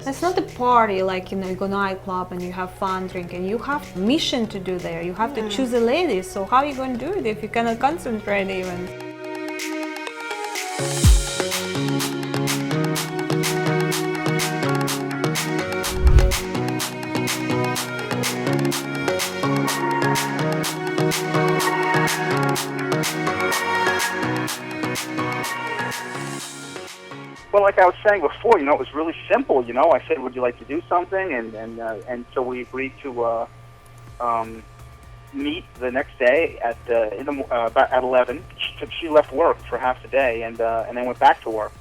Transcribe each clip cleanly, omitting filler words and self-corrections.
It's not a party like, you go nightclub and you have fun drinking. You have mission to do there. You have to choose a lady. So how are you going to do it if you cannot concentrate even? Well, like I was saying before, it was really simple. I said, "Would you like to do something?" And so we agreed to meet the next day at about at 11. She left work for half the day and then went back to work.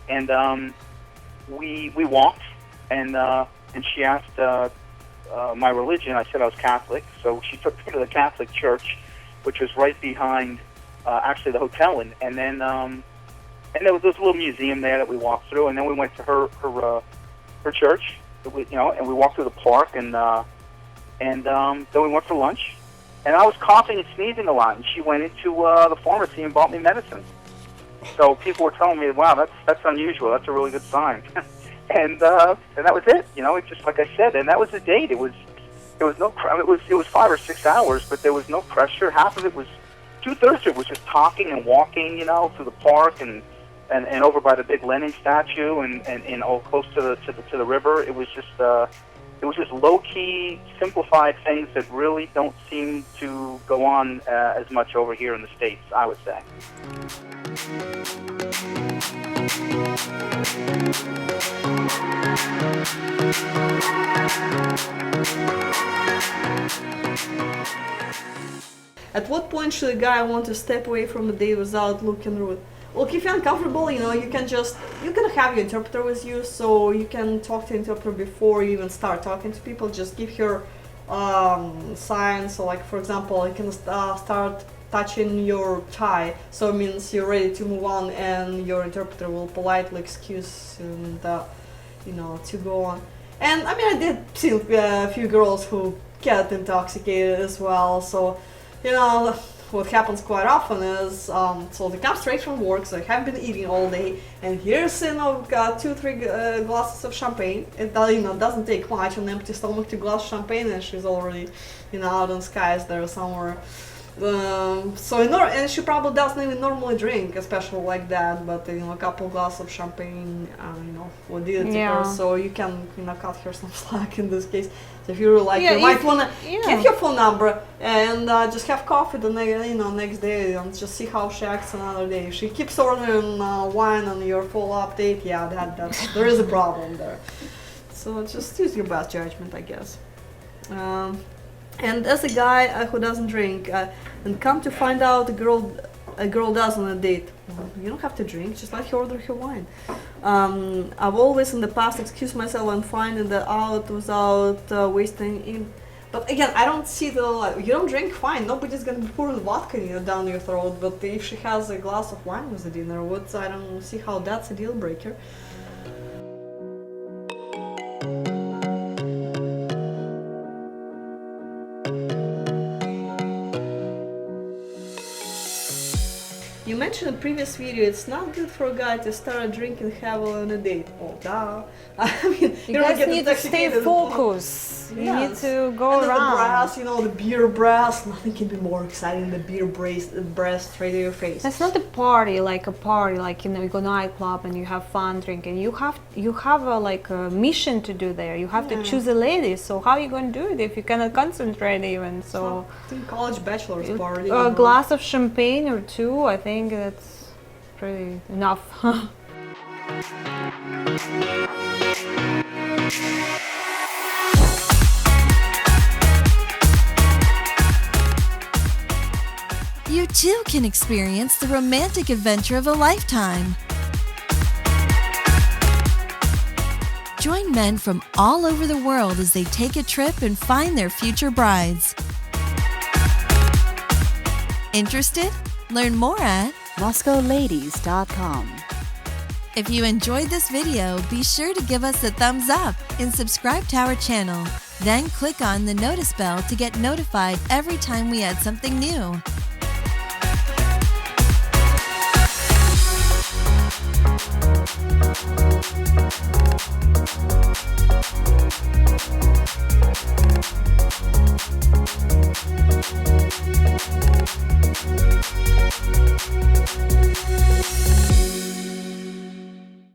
And we walked, and she asked my religion. I said I was Catholic, so she took me to the Catholic church, which was right behind actually the hotel, and then. And there was this little museum there that we walked through, and then we went to her church, and we walked through the park, and then we went for lunch. And I was coughing and sneezing a lot, and she went into the pharmacy and bought me medicine. So people were telling me, "Wow, that's unusual. That's a really good sign." and that was it. It's just like I said, and that was the date. It was no. It was 5 or 6 hours, but there was no pressure. Half of it was, 2/3 of it was just talking and walking, through the park and over by the big Lenin statue and all close to the river. It was just low key, simplified things that really don't seem to go on as much over here in the States, I would say. At what point should a guy want to step away from a date without looking rude? Look, if you're uncomfortable, you can have your interpreter with you, so you can talk to the interpreter before you even start talking to people. Just give her signs. So, like, for example, you can start touching your thigh, so it means you're ready to move on, and your interpreter will politely excuse and to go on. And I mean, I did see a few girls who get intoxicated as well, so what happens quite often is, so they come straight from work, so they have been eating all day, and here's, 2-3 glasses of champagne. It doesn't take much, an empty stomach, 2 glasses of champagne, and she's already, out in the skies there somewhere. And she probably doesn't even normally drink, especially like that, but a couple glasses of champagne, would do it to her, so you can, cut her some slack in this case. So if you like, you might wanna get her phone number and just have coffee the next day and just see how she acts another day. If she keeps ordering wine on your follow-up date, there is a problem there. So just use your best judgment, I guess. And as a guy who doesn't drink, and come to find out a girl does on a date, you don't have to drink, just let her order her wine. I've always in the past excused myself and finding that out without wasting it. But again, I don't see you don't drink, fine, nobody's gonna be pouring vodka down your throat, but if she has a glass of wine with the dinner, I don't see how that's a deal breaker. You mentioned in the previous video it's not good for a guy to start drinking heavily on a date. Oh, duh. I mean, you guys need to stay focused. You need to go and around. The brass, the beer brass. Nothing can be more exciting than the beer brass straight to your face. It's not a party like you go nightclub and you have fun drinking. You have a mission to do there. You have to choose a lady. So how are you going to do it if you cannot concentrate even? So college bachelor's party. A glass of champagne or 2, I think that's pretty enough. You too can experience the romantic adventure of a lifetime. Join men from all over the world as they take a trip and find their future brides. Interested? Learn more at MoscowLadies.com. If you enjoyed this video, be sure to give us a thumbs up and subscribe to our channel. Then click on the notice bell to get notified every time we add something new.